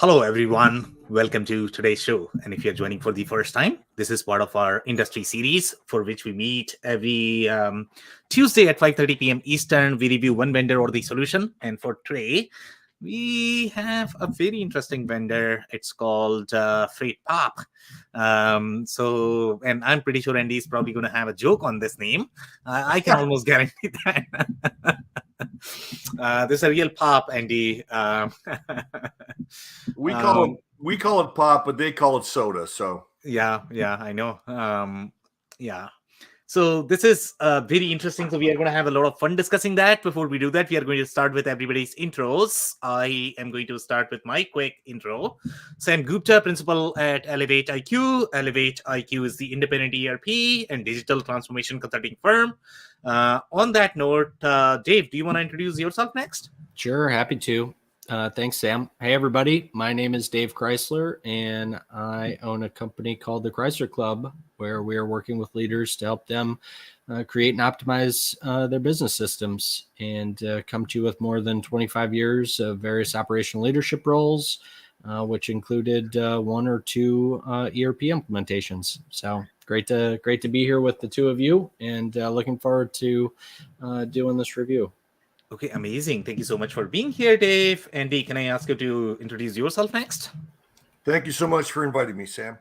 Hello, everyone. Welcome to today's show. And if you're joining for the first time, this is part of our industry series for which we meet every Tuesday at 5:30 p.m. Eastern. We review one vendor or the solution. And for today, we have a very interesting vendor. It's called FreightPOP. And I'm pretty sure Andy is probably going to have a joke on this name. I can almost guarantee that. This is a real pop, Andy. We call it pop, but they call it soda. So yeah, I know. So this is very interesting. So we are going to have a lot of fun discussing that. Before we do that, we are going to start with everybody's intros. I am going to start with my quick intro. Sam Gupta, principal at Elevate IQ. Elevate IQ is the independent ERP and digital transformation consulting firm. On that note, Dave, do you want to introduce yourself next? Sure, happy to. Thanks, Sam. Hey, everybody. My name is Dave Crysler, and I own a company called the Crysler Club, where we are working with leaders to help them create and optimize their business systems, and come to you with more than 25 years of various operational leadership roles, which included one or two ERP implementations. So great to be here with the two of you, and looking forward to doing this review. Okay, amazing. Thank you so much for being here, Dave. Andy, can I ask you to introduce yourself next? Thank you so much for inviting me, Sam.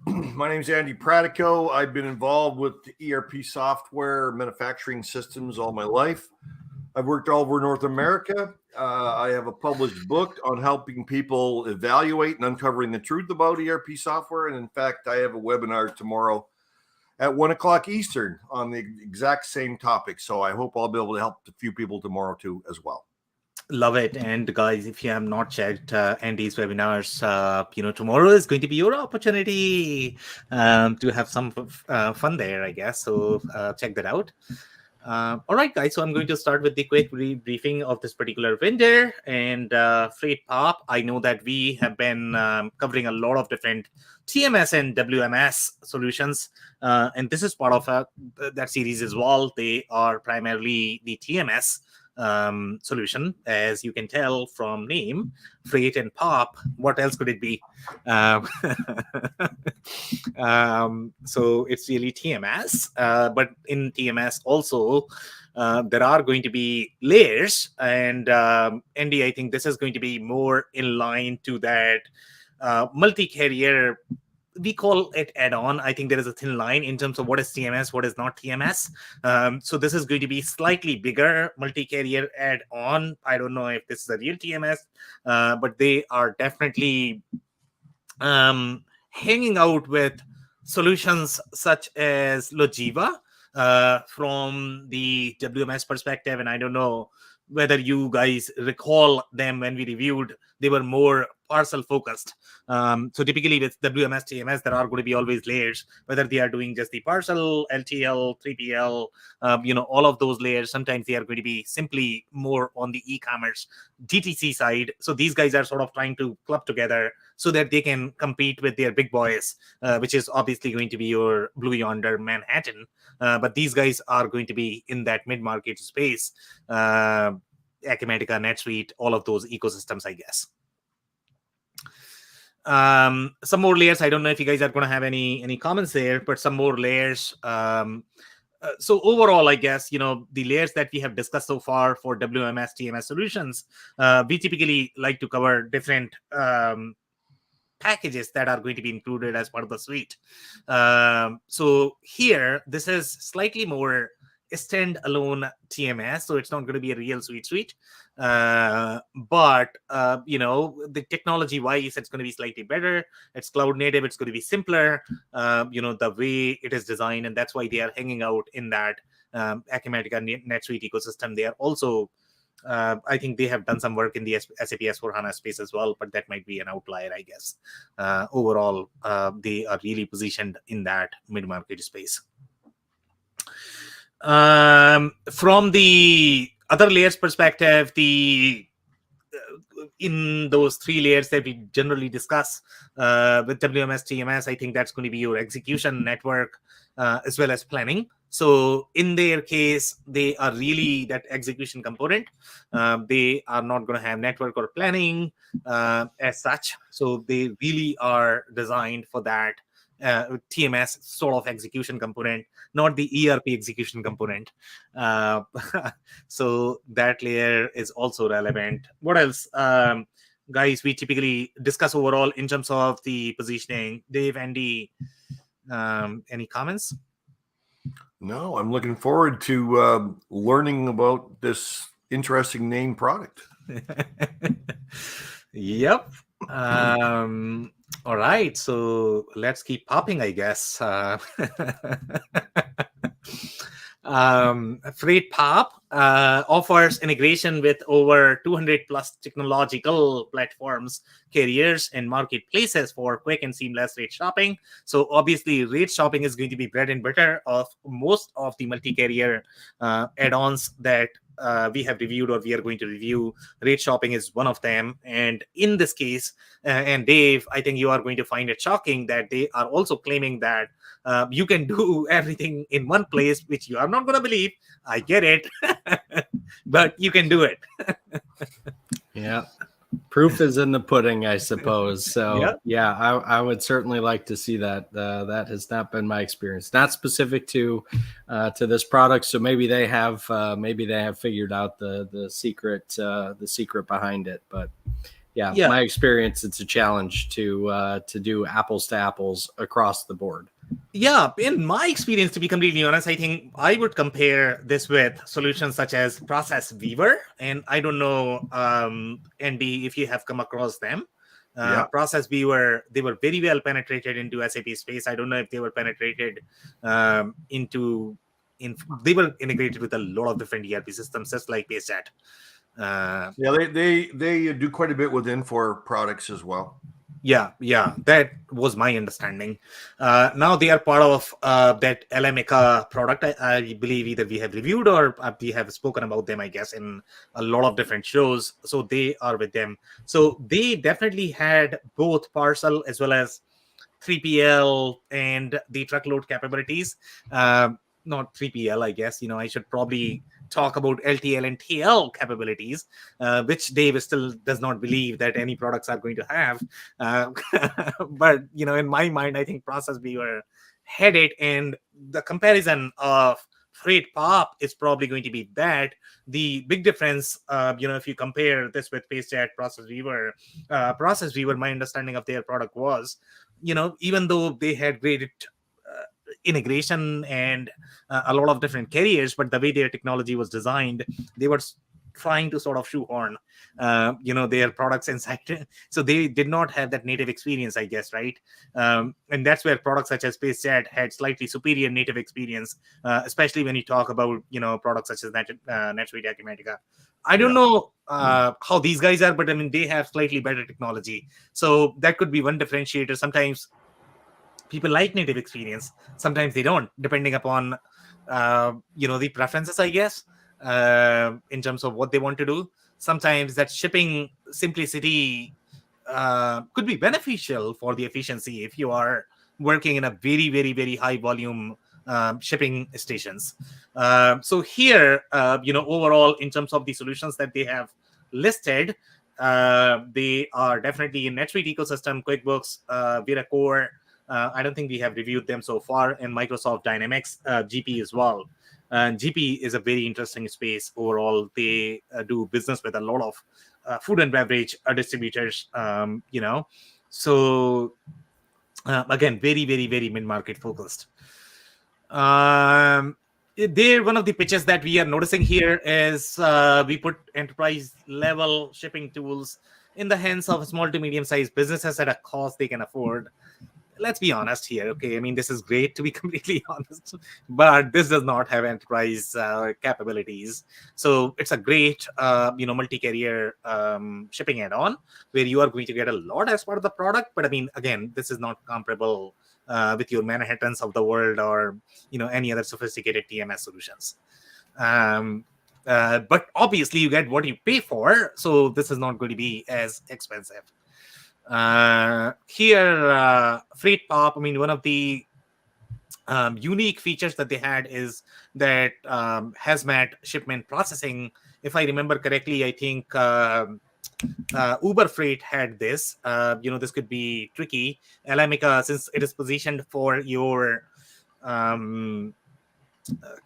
My name is Andy Pratico. I've been involved with ERP software manufacturing systems all my life. I've worked all over North America. I have a published book on helping people evaluate and uncovering the truth about ERP software. And in fact, I have a webinar tomorrow at 1 o'clock Eastern on the exact same topic. So I hope I'll be able to help a few people tomorrow too as well. Love it. And guys, if you have not checked Andy's webinars, tomorrow is going to be your opportunity to have some fun there, I guess. So check that out. All right, guys. So I'm going to start with the quick briefing of this particular vendor and FreightPOP. I know that we have been covering a lot of different TMS and WMS solutions, and this is part of that series as well. They are primarily the TMS solution, as you can tell from name, Freight and Pop. What else could it be? So it's really TMS, but in TMS also there are going to be layers, and Andy, I think this is going to be more in line to that multi-carrier. We call it add-on. I think there is a thin line in terms of what is TMS, what is not TMS. So this is going to be slightly bigger multi-carrier add-on. I don't know if this is a real TMS, but they are definitely hanging out with solutions such as Logiva from the WMS perspective. And I don't know whether you guys recall them when we reviewed, they were more parcel focused. So typically with WMS, TMS, there are going to be always layers, whether they are doing just the parcel, LTL, 3PL, all of those layers. Sometimes they are going to be simply more on the e-commerce DTC side. So these guys are sort of trying to club together so that they can compete with their big boys, which is obviously going to be your Blue Yonder, Manhattan. But these guys are going to be in that mid-market space, Acumatica, NetSuite, all of those ecosystems, I guess. Some more layers. I don't know if you guys are going to have any comments there, but some more layers. So overall, I guess, the layers that we have discussed so far for WMS, TMS solutions, we typically like to cover different packages that are going to be included as part of the suite. So here, this is slightly more standalone TMS, so it's not going to be a real suite. But the technology wise, it's going to be slightly better. It's cloud native. It's going to be simpler. The way it is designed, and that's why they are hanging out in that Acumatica NetSuite ecosystem. They are also, I think they have done some work in the SAP S/4HANA space as well, but that might be an outlier, I guess. Overall, they are really positioned in that mid-market space. From the other layers perspective, in those 3 layers that we generally discuss with WMS, TMS, I think that's going to be your execution network as well as planning. So in their case, they are really that execution component. They are not going to have network or planning as such. So they really are designed for that TMS sort of execution component, not the ERP execution component. So that layer is also relevant. What else? Guys, we typically discuss overall in terms of the positioning. Dave, Andy, any comments? No, I'm looking forward to learning about this interesting name product. Yep. All right, so let's keep popping, I guess. FreightPOP offers integration with over 200 plus technological platforms, carriers, and marketplaces for quick and seamless rate shopping. So obviously, rate shopping is going to be bread and butter of most of the multi-carrier add-ons that we have reviewed or we are going to review. Rate shopping is one of them. And in this case, and Dave, I think you are going to find it shocking that they are also claiming that you can do everything in one place, which you are not going to believe. I get it, but you can do it. Yeah. Proof is in the pudding, I suppose. So Yeah. I would certainly like to see that. That has not been my experience, not specific to this product. So maybe they have figured out the secret behind it. But yeah, my experience, it's a challenge to do apples to apples across the board. Yeah, in my experience, to be completely honest, I think I would compare this with solutions such as Process Weaver. And I don't know, Andy, if you have come across them. Process Weaver, they were very well penetrated into SAP space. I don't know if they were penetrated they were integrated with a lot of different ERP systems, just like PayStat. They do quite a bit with Infor products as well. Yeah, that was my understanding. Now they are part of that LMICA product. I believe either we have reviewed or we have spoken about them, I guess, in a lot of different shows. So they are with them. So they definitely had both parcel as well as 3PL and the truckload capabilities. Not 3PL, I guess. I should probably talk about LTL and TL capabilities, which Dave still does not believe that any products are going to have. But, in my mind, I think Process Weaver had it, and the comparison of FreightPOP is probably going to be that. The big difference, if you compare this with PayStat, Process Weaver, my understanding of their product was, even though they had great integration and a lot of different carriers, but the way their technology was designed, they were trying to sort of shoehorn their products inside. So they did not have that native experience, I guess, right? And that's where products such as SpaceJet had slightly superior native experience, especially when you talk about products such as NetSuite Acumatica. I don't know how these guys are, but I mean, they have slightly better technology. So that could be one differentiator. Sometimes people like native experience, sometimes they don't, depending upon the preferences, I guess, in terms of what they want to do. Sometimes that shipping simplicity could be beneficial for the efficiency if you are working in a very, very, very high volume shipping stations. So here, overall, in terms of the solutions that they have listed, they are definitely in NetSuite ecosystem, QuickBooks, VeraCore. I don't think we have reviewed them so far, and Microsoft Dynamics, GP as well. GP is a very interesting space overall. They do business with a lot of food and beverage distributors, So again, very, very, very mid-market focused. One of the pitches that we are noticing here is we put enterprise level shipping tools in the hands of small to medium sized businesses at a cost they can afford. Let's be honest here, okay? I mean, this is great, to be completely honest, but this does not have enterprise capabilities. So it's a great, multi-carrier shipping add-on where you are going to get a lot as part of the product. But I mean, again, this is not comparable with your Manhattans of the world or, any other sophisticated TMS solutions. But obviously you get what you pay for, so this is not going to be as expensive. Here, FreightPOP, I mean, one of the unique features that they had is that hazmat shipment processing. If I remember correctly, I think Uber Freight had this. This could be tricky. Alamica, since it is positioned for your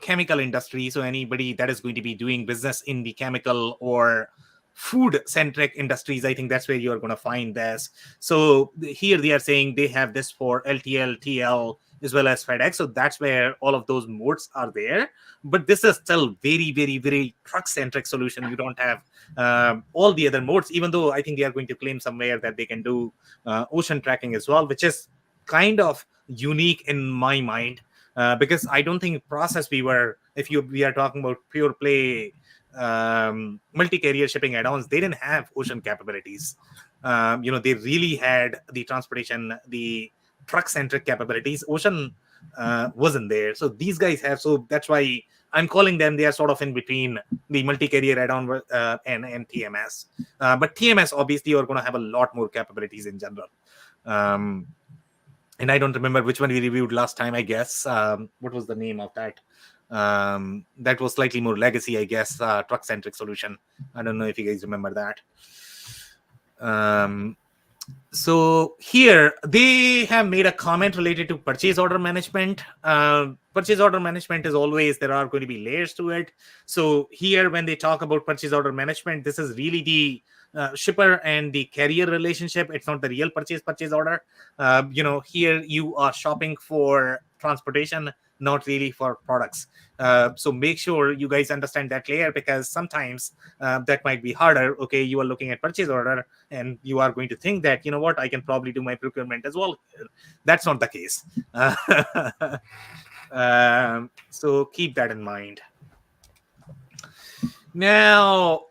chemical industry, so anybody that is going to be doing business in the chemical or food centric industries, I think that's where you're going to find this. So here they are saying they have this for LTL, TL, as well as FedEx. So that's where all of those modes are there. But this is still very, very, very truck centric solution. You don't have all the other modes, even though I think they are going to claim somewhere that they can do ocean tracking as well, which is kind of unique in my mind. Because I don't think process we are talking about pure play multi-carrier shipping add-ons, they didn't have ocean capabilities. They really had the transportation, the truck-centric capabilities. Ocean wasn't there. So these guys have, so that's why I'm calling them, they are sort of in between the multi-carrier add-on and TMS. But TMS obviously are going to have a lot more capabilities in general. And I don't remember which one we reviewed last time, I guess. What was the name of that? That was slightly more legacy, I guess, truck-centric solution. I don't know if you guys remember that. So here, they have made a comment related to purchase order management. Purchase order management is always, there are going to be layers to it. So here, when they talk about purchase order management, this is really the shipper and the carrier relationship. It's not the real purchase order. Here you are shopping for transportation, not really for products. So make sure you guys understand that layer, because sometimes that might be harder. Okay, you are looking at purchase order and you are going to think that, you know what, I can probably do my procurement as well. That's not the case. So keep that in mind. Now,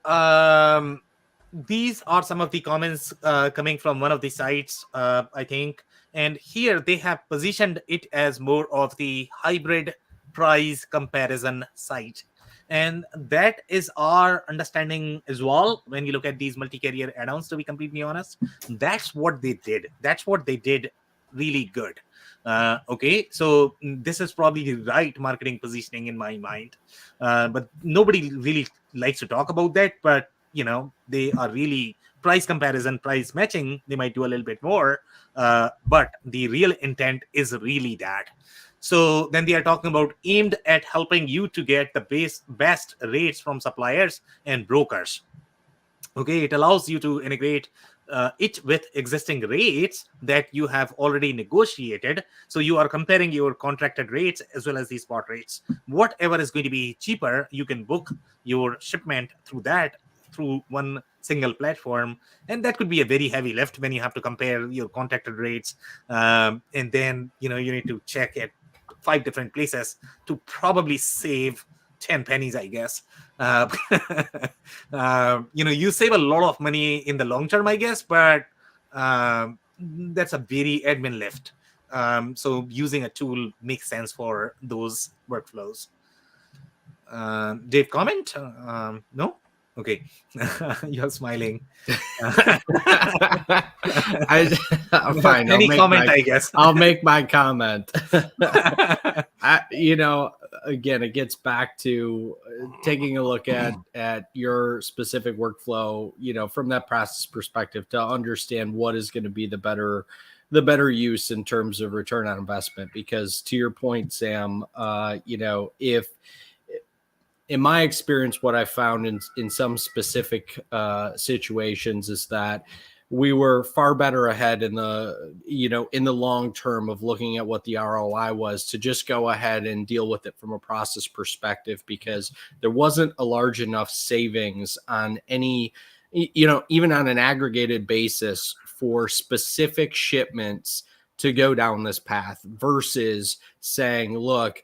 these are some of the comments coming from one of the sites, I think. And here they have positioned it as more of the hybrid price comparison site. And that is our understanding as well. When you look at these multi-carrier add-ons, to be completely honest, that's what they did. That's what they did really good. Okay, so this is probably the right marketing positioning in my mind. But nobody really likes to talk about that. But they are really price comparison, price matching. They might do a little bit more, but the real intent is really that. So then they are talking about aimed at helping you to get the best rates from suppliers and brokers. Okay, it allows you to integrate it with existing rates that you have already negotiated. So you are comparing your contracted rates as well as the spot rates. Whatever is going to be cheaper, you can book your shipment through one single platform. And that could be a very heavy lift when you have to compare your contracted rates. And then, you need to check at 5 different places to probably save 10 pennies, I guess. You save a lot of money in the long term, I guess, but that's a very admin lift. So using a tool makes sense for those workflows. Dave, comment? No? Okay. You're smiling. I'm fine. Any comment, I guess. I'll make my comment. Again, it gets back to taking a look at your specific workflow, from that process perspective, to understand what is going to be the better use in terms of return on investment. Because to your point, Sam, if in my experience, what I found in some specific situations is that we were far better ahead in the long term of looking at what the ROI was, to just go ahead and deal with it from a process perspective, because there wasn't a large enough savings on any, even on an aggregated basis for specific shipments to go down this path, versus saying, look,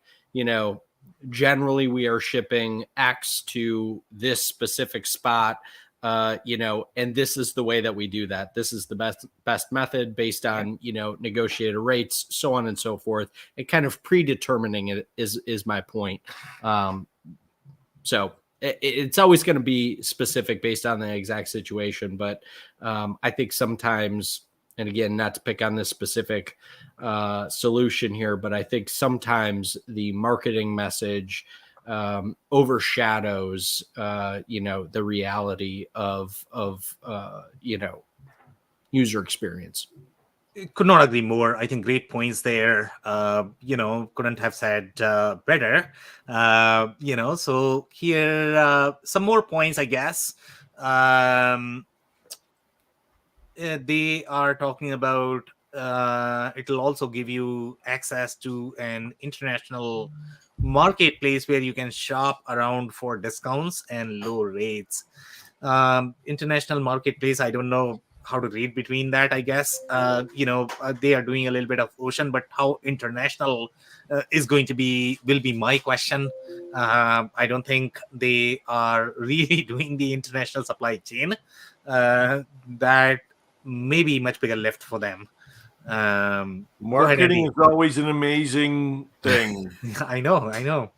generally we are shipping X to this specific spot, and this is the way that we do that. This is the best method based on, negotiated rates, so on and so forth. And kind of predetermining it is my point. So it's always going to be specific based on the exact situation. But I think sometimes, and again, not to pick on this specific solution here, but I think sometimes the marketing message overshadows, the reality of user experience. Could not agree more. I think great points there. Couldn't have said better. So here some more points, I guess. They are talking about it'll also give you access to an international marketplace where you can shop around for discounts and low rates. International marketplace, I don't know how to read between that, I guess. They are doing a little bit of ocean, but how international will be my question. I don't think they are really doing the international supply chain. That may be much bigger lift for them. Marketing is always an amazing thing. I know.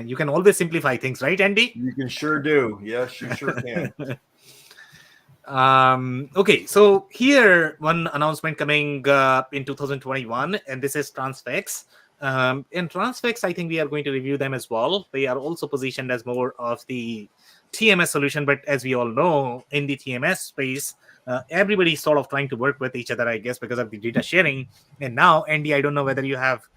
You can always simplify things, right, Andy? You can sure do. Yes, you sure can. Okay, so here one announcement coming in 2021, and this is Transfix. In Transfix, I think we are going to review them as well. They are also positioned as more of the TMS solution, but as we all know, in the TMS space, everybody's sort of trying to work with each other, I guess, because of the data sharing. And now, Andy, I don't know whether you have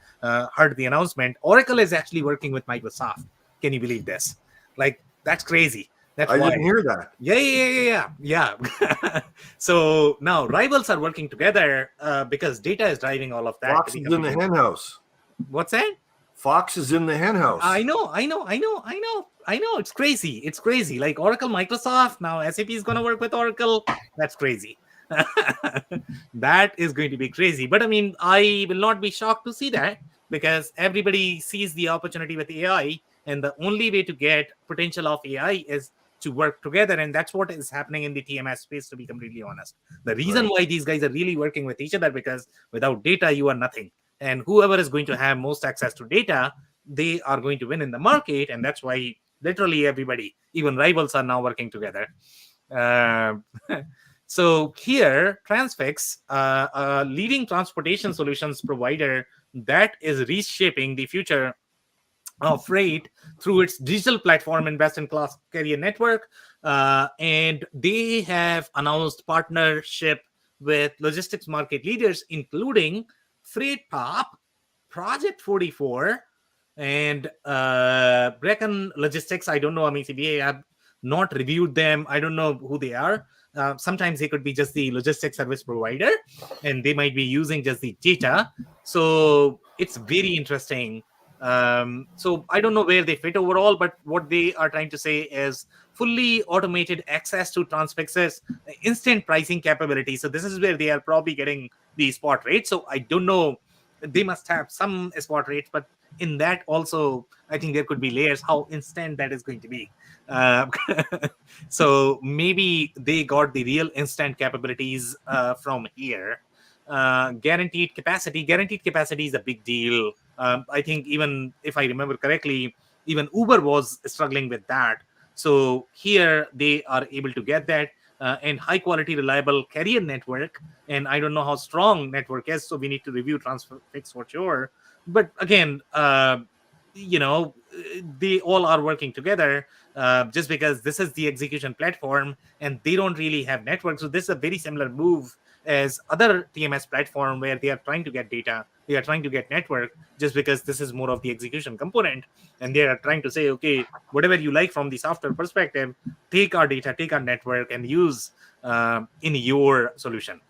heard the announcement. Oracle is actually working with Microsoft. Can you believe this? Like, that's crazy. I didn't hear that. Yeah. So now rivals are working together because data is driving all of that. Fox is in the hen house. What's that? Fox is in the hen house. I know. It's crazy. Like Oracle, Microsoft. Now SAP is going to work with Oracle. That's crazy. That is going to be crazy. But I mean, I will not be shocked to see that because everybody sees the opportunity with AI. And the only way to get potential of AI is to work together. And that's what is happening in the TMS space, to be completely honest. The reason why these guys are really working with each other, because without data, you are nothing. And whoever is going to have most access to data, they are going to win in the market. And that's why literally everybody, even rivals, are now working together. So here, Transfix, a leading transportation solutions provider that is reshaping the future of freight through its digital platform and best-in-class carrier network. And they have announced partnership with logistics market leaders, including FreightPOP, Project 44, and Brecken Logistics. I don't know. I mean, we have not reviewed them. I don't know who they are. Sometimes they could be just the logistics service provider, and they might be using just the data. So it's very interesting. So I don't know where they fit overall, but what they are trying to say is fully automated access to Transfix's instant pricing capability. So this is where they are probably getting the spot rate. So I don't know. They must have some spot rates, but in that also, I think there could be layers how instant that is going to be. So maybe they got the real instant capabilities from here. Guaranteed capacity is a big deal. I think even if I remember correctly, even Uber was struggling with that. So here they are able to get that and high quality, reliable carrier network. And I don't know how strong network is, so we need to review Transfix for sure. But again, they all are working together just because this is the execution platform and they don't really have network. So this is a very similar move as other TMS platform where they are trying to get data, they are trying to get network, just because this is more of the execution component. And they are trying to say, okay, whatever you like from the software perspective, take our data, take our network and use in your solution.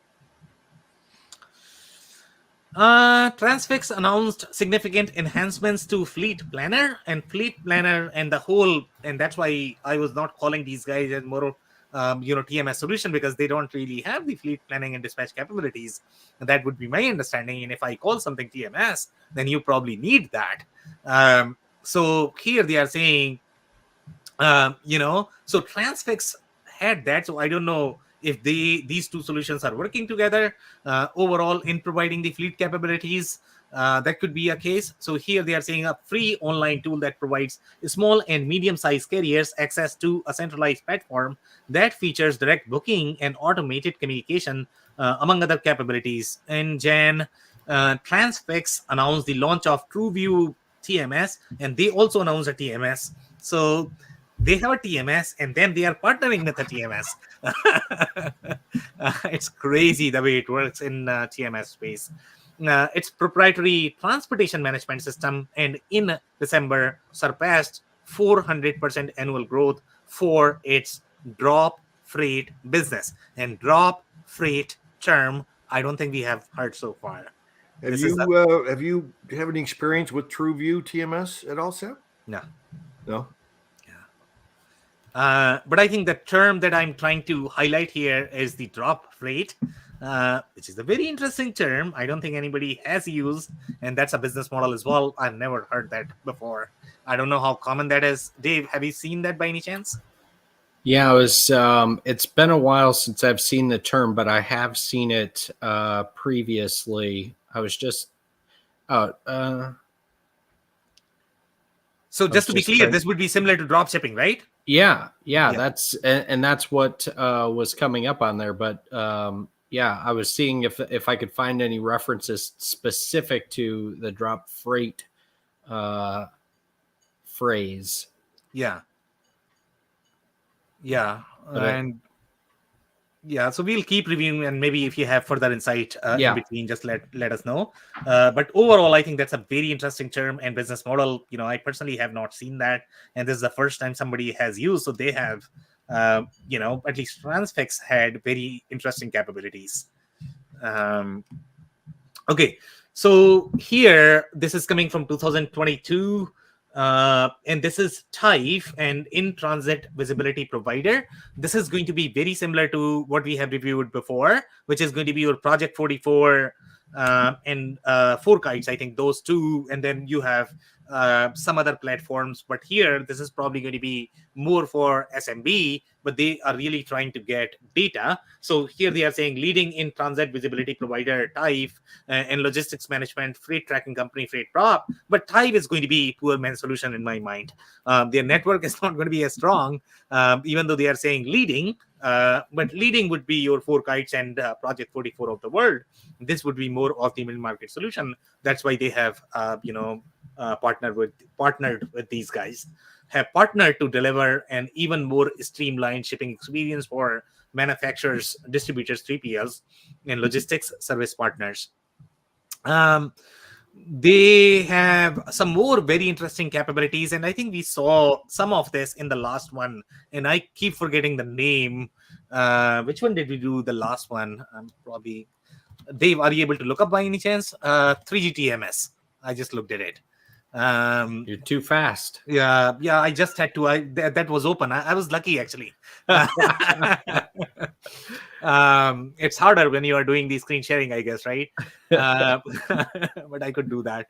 Transfix announced significant enhancements to Fleet Planner and the whole, and that's why I was not calling these guys as more TMS solution, because they don't really have the fleet planning and dispatch capabilities. And that would be my understanding. And if I call something TMS, then you probably need that. So here they are saying, so Transfix had that. So I don't know if these two solutions are working together overall in providing the fleet capabilities. That could be a case. So here they are saying a free online tool that provides small and medium-sized carriers access to a centralized platform that features direct booking and automated communication, among other capabilities. In Jan, Transfix announced the launch of TrueView TMS, and they also announced a TMS. So they have a TMS, and then they are partnering with a TMS. It's crazy the way it works in TMS space. Its proprietary transportation management system, and in December surpassed 400% annual growth for its drop freight business. And drop freight term, I don't think we have heard so far. Have This you is a, have you have any experience with TrueView TMS at all, Sam? no. No. But I think the term that I'm trying to highlight here is the drop freight, which is a very interesting term. I don't think anybody has used, and that's a business model as well. I've never heard that before. I don't know how common that is. Dave, have you seen that by any chance? Yeah, it was. It's been a while since I've seen the term, but I have seen it previously. I was just. So just to be clear, this would be similar to drop shipping, right? Yeah. That's and that's what was coming up on there. But yeah, I was seeing if I could find any references specific to the drop freight phrase. Yeah. So we'll keep reviewing, and maybe if you have further insight in between, just let us know. But overall, I think that's a very interesting term and business model. I personally have not seen that, and this is the first time somebody has used. So they have, at least Transfix had very interesting capabilities. Okay, so here this is coming from 2022. And this is TIFE, and in-transit visibility provider. This is going to be very similar to what we have reviewed before, which is going to be your Project 44 and FourKites. I think those two, and then you have some other platforms. But here, this is probably going to be more for SMB, but they are really trying to get data. So here they are saying leading in transit visibility provider TIFE and logistics management freight tracking company FreightPOP. But TIFE is going to be poor man's solution in my mind. Their network is not going to be as strong, even though they are saying leading. But leading would be your FourKites and Project 44 of the world. This would be more of the mid-market solution. That's why they have, partnered with these guys. Have partnered to deliver an even more streamlined shipping experience for manufacturers, distributors, 3PLs, and logistics service partners. They have some more very interesting capabilities, and I think we saw some of this in the last one, and I keep forgetting the name. Which one did we do the last one? Probably Dave, are you able to look up by any chance? 3G TMS. I just looked at it. You're too fast. Yeah, I just had to. That was open. I was lucky, actually. It's harder when you are doing the screen sharing, I guess, right? But I could do that.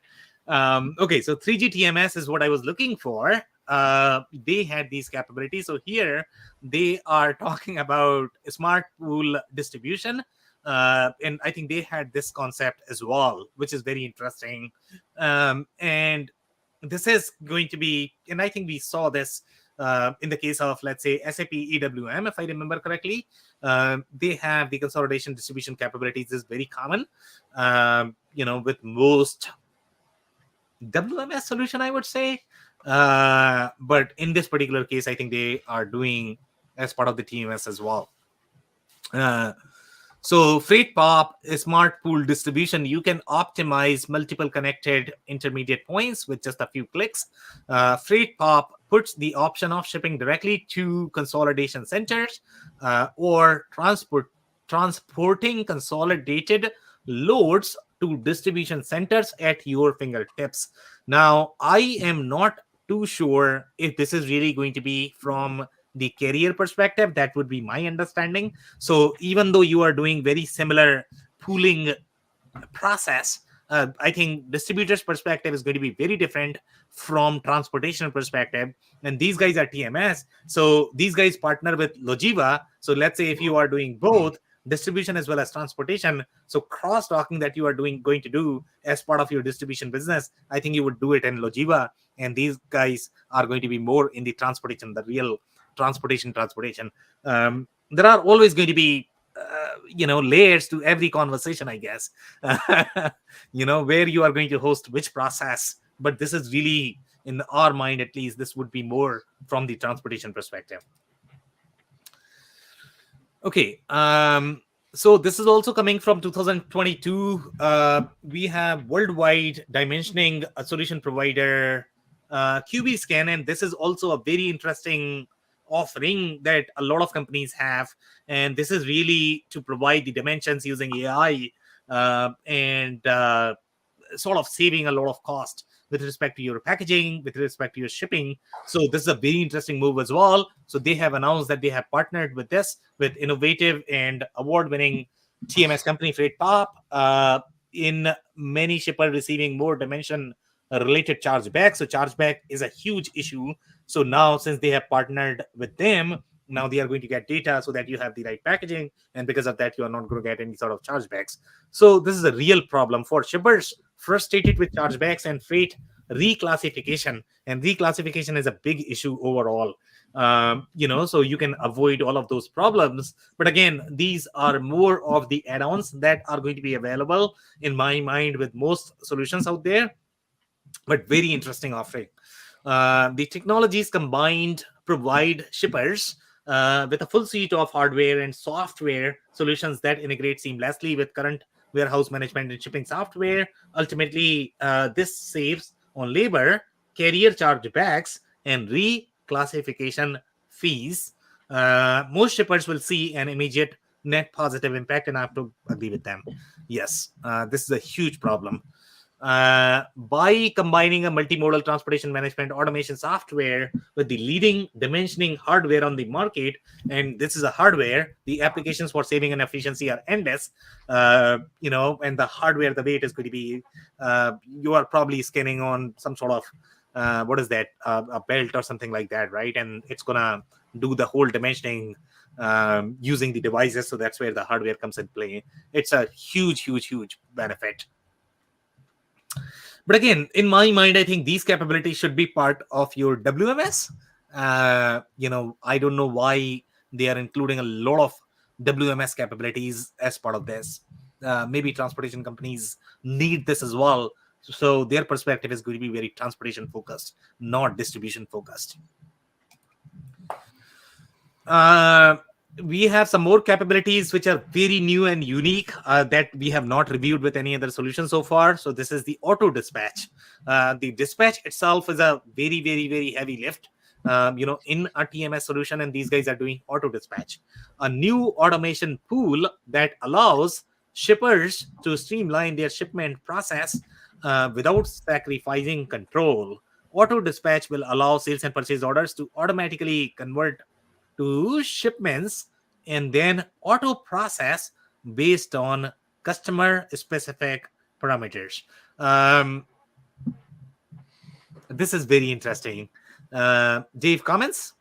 Okay, so 3G TMS is what I was looking for. They had these capabilities. So here they are talking about smart pool distribution. And I think they had this concept as well, which is very interesting. And this is going to be, and I think we saw this in the case of, let's say, SAP EWM, if I remember correctly. They have the consolidation distribution capabilities is very common, with most WMS solution, I would say. But in this particular case, I think they are doing as part of the TMS as well. So FreightPOP is smart pool distribution. You can optimize multiple connected intermediate points with just a few clicks. FreightPOP puts the option of shipping directly to consolidation centers or transporting consolidated loads to distribution centers at your fingertips. Now, I am not too sure if this is really going to be from the carrier perspective. That would be my understanding. So even though you are doing very similar pooling process, I think distributors perspective is going to be very different from transportation perspective. And these guys are TMS. So these guys partner with Logiva. So let's say if you are doing both, distribution as well as transportation. So cross-docking that you are going to do as part of your distribution business, I think you would do it in Logiva, and these guys are going to be more in the transportation, the real transportation. There are always going to be layers to every conversation, I guess. Where you are going to host which process, but this is really, in our mind at least, this would be more from the transportation perspective. Okay, so this is also coming from 2022. We have worldwide dimensioning solution provider QBScan, and this is also a very interesting offering that a lot of companies have, and this is really to provide the dimensions using AI and sort of saving a lot of cost with respect to your packaging, with respect to your shipping. So this is a very interesting move as well. So they have announced that they have partnered with innovative and award-winning TMS company FreightPOP, in many shippers receiving more dimension related chargeback. So chargeback is a huge issue. So now, since they have partnered with them, now they are going to get data so that you have the right packaging, and because of that, you are not going to get any sort of chargebacks. So this is a real problem for shippers frustrated with chargebacks and freight reclassification, and reclassification is a big issue overall. So you can avoid all of those problems, but again, these are more of the add-ons that are going to be available in my mind with most solutions out there, but very interesting offering. The technologies combined provide shippers with a full suite of hardware and software solutions that integrate seamlessly with current warehouse management and shipping software. Ultimately, this saves on labor, carrier chargebacks, and reclassification fees. Most shippers will see an immediate net positive impact, and I have to agree with them. Yes, this is a huge problem. By combining a multimodal transportation management automation software with the leading dimensioning hardware on the market, and this is a hardware, the applications for saving and efficiency are endless. And the hardware, the way it is going to be, you are probably scanning on some sort of what is that, a belt or something like that, right? And it's gonna do the whole dimensioning using the devices. So that's where the hardware comes in play. It's a huge benefit. But again, in my mind, I think these capabilities should be part of your WMS. I don't know why they are including a lot of WMS capabilities as part of this. Maybe transportation companies need this as well. So their perspective is going to be very transportation focused, not distribution focused. We have some more capabilities which are very new and unique that we have not reviewed with any other solution so far. So this is the auto dispatch. The dispatch itself is a very heavy lift, in a TMS solution, and these guys are doing auto dispatch, a new automation pool that allows shippers to streamline their shipment process without sacrificing control. Auto dispatch will allow sales and purchase orders to automatically convert to shipments and then auto process based on customer specific parameters. This is very interesting. Dave, comments?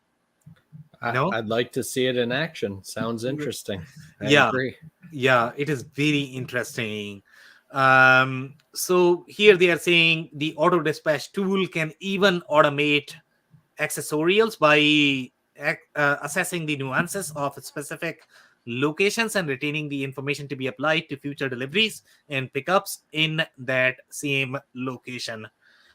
No? I'd like to see it in action. Sounds interesting. I agree. Yeah, it is very interesting. So here they are saying the auto dispatch tool can even automate accessorials by assessing the nuances of specific locations and retaining the information to be applied to future deliveries and pickups in that same location.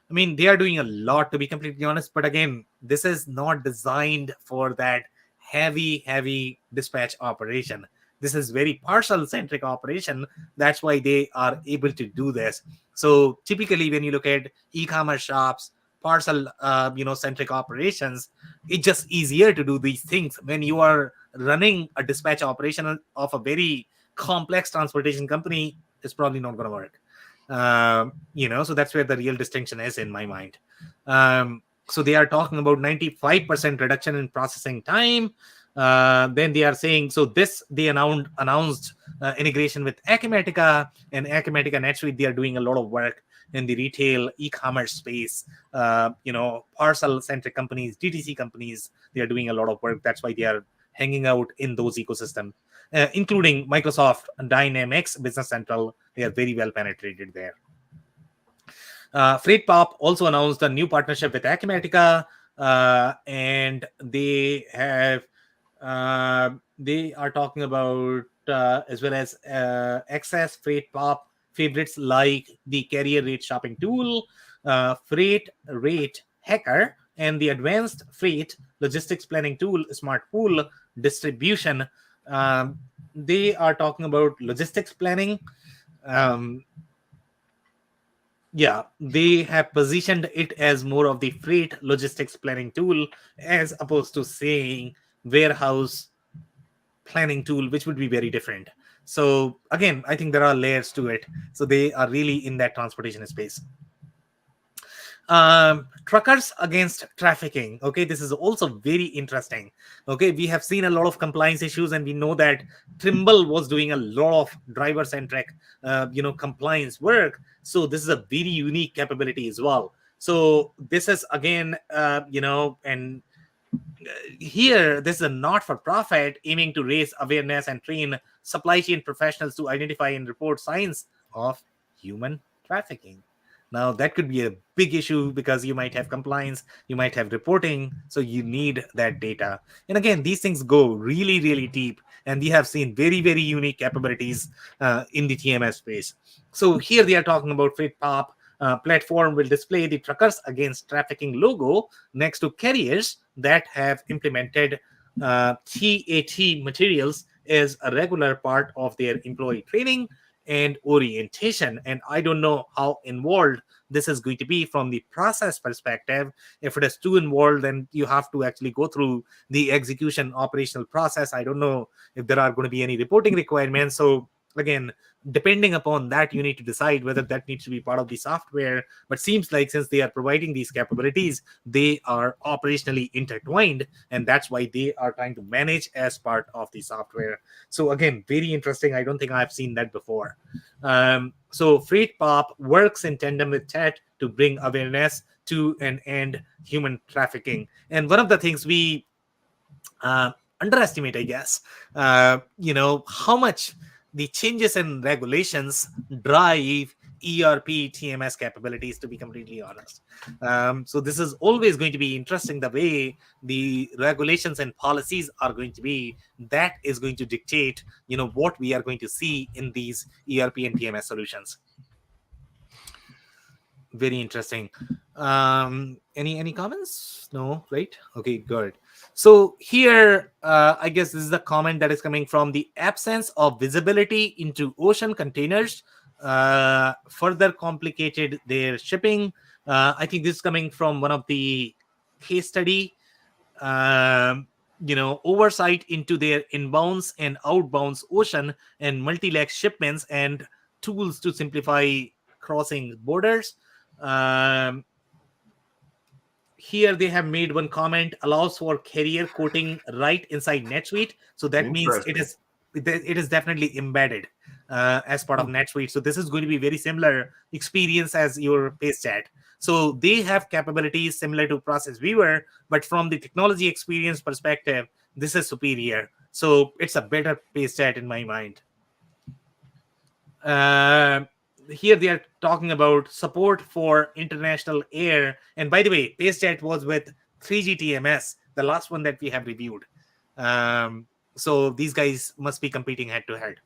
I mean, they are doing a lot, to be completely honest, but again, this is not designed for that heavy dispatch operation. This is very parcel centric operation. That's why they are able to do this. So typically when you look at e-commerce shops, parcel centric operations, it's just easier to do these things. When you are running a dispatch operation of a very complex transportation company, it's probably not going to work. So that's where the real distinction is in my mind. So they are talking about 95% reduction in processing time. Then they are saying, so this, they announced integration with Acumatica, and Acumatica naturally they are doing a lot of work in the retail e-commerce space. Parcel centric companies, DTC companies, they are doing a lot of work. That's why they are hanging out in those ecosystems, including Microsoft Dynamics Business Central. They are very well penetrated there. FreightPOP also announced a new partnership with Acumatica, and they are talking about as well as access FreightPOP favorites like the carrier rate shopping tool, Freight Rate Hacker, and the advanced freight logistics planning tool, Smart Pool Distribution. They are talking about logistics planning. They have positioned it as more of the freight logistics planning tool as opposed to saying warehouse planning tool, which would be very different. So again, I think there are layers to it. So they are really in that transportation space. Truckers against trafficking. Okay, this is also very interesting. Okay, we have seen a lot of compliance issues, and we know that Trimble was doing a lot of driver-centric, compliance work. So this is a very unique capability as well. So this is again, and here this is a not-for-profit aiming to raise awareness and train supply chain professionals to identify and report signs of human trafficking. Now, that could be a big issue because you might have compliance, you might have reporting, so you need that data. And again, these things go really, really deep, and we have seen very, very unique capabilities in the TMS space. So here they are talking about FreightPOP platform will display the truckers against trafficking logo next to carriers that have implemented TAT materials as a regular part of their employee training and orientation. And I don't know how involved this is going to be from the process perspective. If it is too involved, then you have to actually go through the execution operational process. I don't know if there are going to be any reporting requirements. So again, depending upon that, you need to decide whether that needs to be part of the software. But seems like since they are providing these capabilities, they are operationally intertwined, and that's why they are trying to manage as part of the software. So again, very interesting. I don't think I've seen that before. So FreightPOP works in tandem with TAT to bring awareness to and end human trafficking. And one of the things we underestimate, I guess, how much the changes in regulations drive ERP TMS capabilities, to be completely honest. So this is always going to be interesting. The way the regulations and policies are going to be, that is going to dictate, what we are going to see in these ERP and TMS solutions. Very interesting. Any comments? No, right? Okay, good. So here, I guess this is the comment that is coming from the absence of visibility into ocean containers further complicated their shipping. I think this is coming from one of the case study, oversight into their inbounds and outbounds ocean and multi-leg shipments and tools to simplify crossing borders. Here they have made one comment, allows for carrier quoting right inside NetSuite. So that means it is definitely embedded as part of NetSuite. So this is going to be very similar experience as your PaceChat. So they have capabilities similar to Process Viewer, but from the technology experience perspective, this is superior. So it's a better PaceChat in my mind. Here they are talking about support for international air. And by the way, PaceChat was with 3G TMS, the last one that we have reviewed. So these guys must be competing head to head.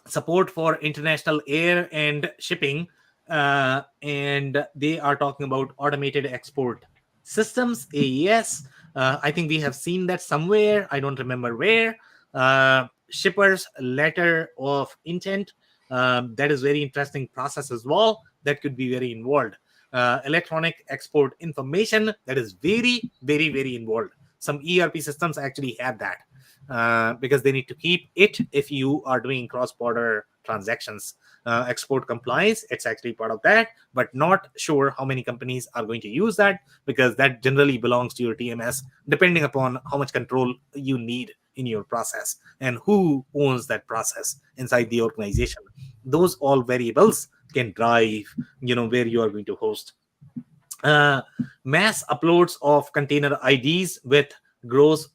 Support for international air and shipping. And they are talking about automated export systems, AES. I think we have seen that somewhere. I don't remember where. Shippers letter of intent. That is very interesting process as well. That could be very involved. Electronic export information. That is very, very, very involved. Some ERP systems actually have that because they need to keep it if you are doing cross-border transactions. Export compliance, it's actually part of that, but not sure how many companies are going to use that because that generally belongs to your TMS, depending upon how much control you need in your process and who owns that process inside the organization. Those all variables can drive, where you are going to host. Mass uploads of container IDs with gross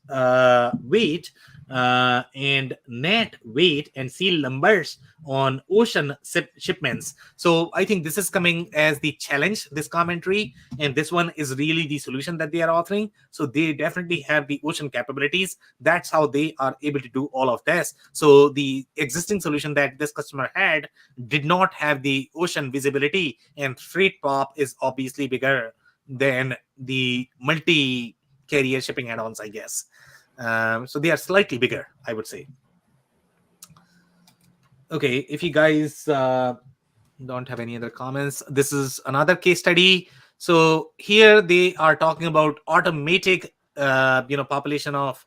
weight and net weight and seal numbers on ocean shipments. So I think this is coming as the challenge, this commentary, and this one is really the solution that they are offering. So they definitely have the ocean capabilities. That's how they are able to do all of this. So the existing solution that this customer had did not have the ocean visibility, and FreightPOP is obviously bigger than the multi-carrier shipping add-ons, I guess. So they are slightly bigger, I would say. Okay, if you guys don't have any other comments, this is another case study. So here they are talking about automatic population of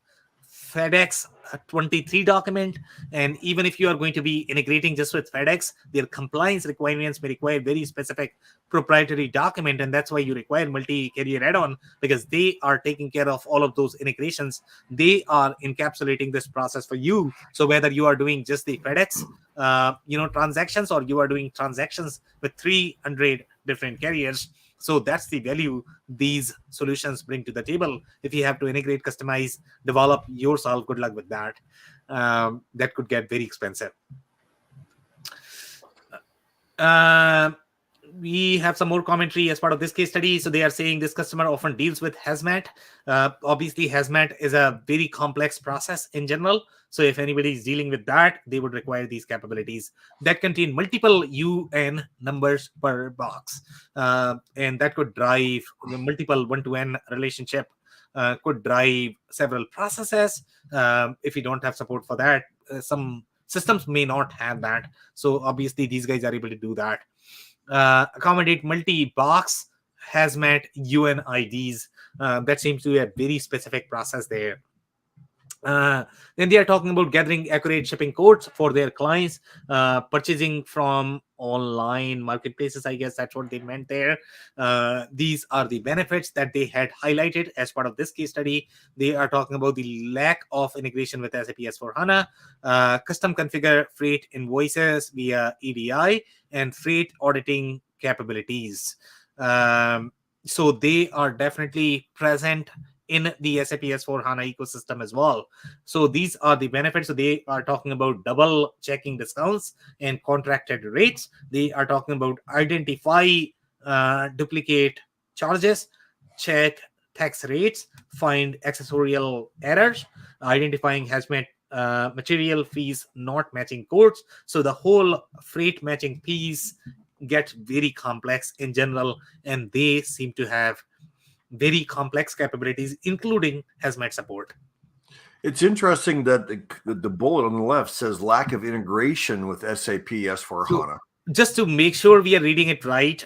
FedEx 23 document. And even if you are going to be integrating just with FedEx, their compliance requirements may require very specific proprietary document, and that's why you require multi-carrier add-on, because they are taking care of all of those integrations. They are encapsulating this process for you. So whether you are doing just the FedEx transactions, or you are doing transactions with 300 different carriers, so that's the value these solutions bring to the table. If you have to integrate, customize, develop yourself, good luck with that. That could get very expensive. We have some more commentary as part of this case study. So they are saying this customer often deals with hazmat. Obviously, hazmat is a very complex process in general. So if anybody is dealing with that, they would require these capabilities that contain multiple UN numbers per box. And that could drive the multiple one-to-one relationship, could drive several processes. If you don't have support for that, some systems may not have that. So obviously, these guys are able to do that. Accommodate multi-box hazmat UN IDs. That seems to be a very specific process there. Then they are talking about gathering accurate shipping codes for their clients, purchasing from online marketplaces. I guess that's what they meant there. These are the benefits that they had highlighted as part of this case study. They are talking about the lack of integration with SAP S/4HANA, custom configure freight invoices via EDI, and freight auditing capabilities. So they are definitely present in the SAP S/4HANA ecosystem as well. So these are the benefits. So they are talking about double checking discounts and contracted rates. They are talking about identify duplicate charges, check tax rates, find accessorial errors, identifying hazmat material fees not matching codes. So the whole freight matching piece gets very complex in general, and they seem to have very complex capabilities, including hazmat support. It's interesting that the bullet on the left says lack of integration with SAP S/4HANA. Just to make sure we are reading it right,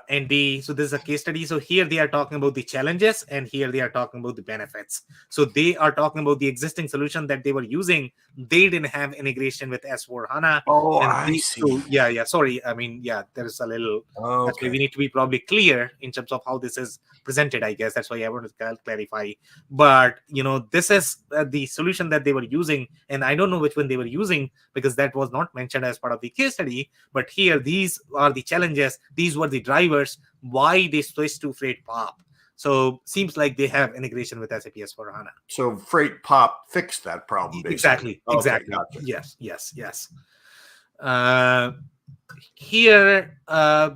Andy, so this is a case study. So here they are talking about the challenges, and here they are talking about the benefits. So they are talking about the existing solution that they were using. They didn't have integration with S/4HANA. Oh, I see. So, yeah. Sorry. I mean, yeah, there is a little. Okay. That's why we need to be probably clear in terms of how this is presented, I guess. That's why I want to clarify. But, this is the solution that they were using. And I don't know which one they were using, because that was not mentioned as part of the case study. But here, these are the challenges. These were the drivers why they switched to FreightPOP. So seems like they have integration with SAP S/4HANA. So FreightPOP fixed that problem, basically. Exactly. Gotcha. Yes. Here,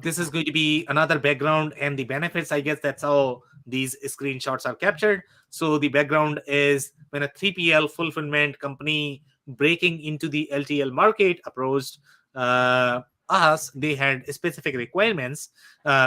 this is going to be another background and the benefits. I guess that's how these screenshots are captured. So the background is when a 3PL fulfillment company breaking into the LTL market approached us, they had specific requirements.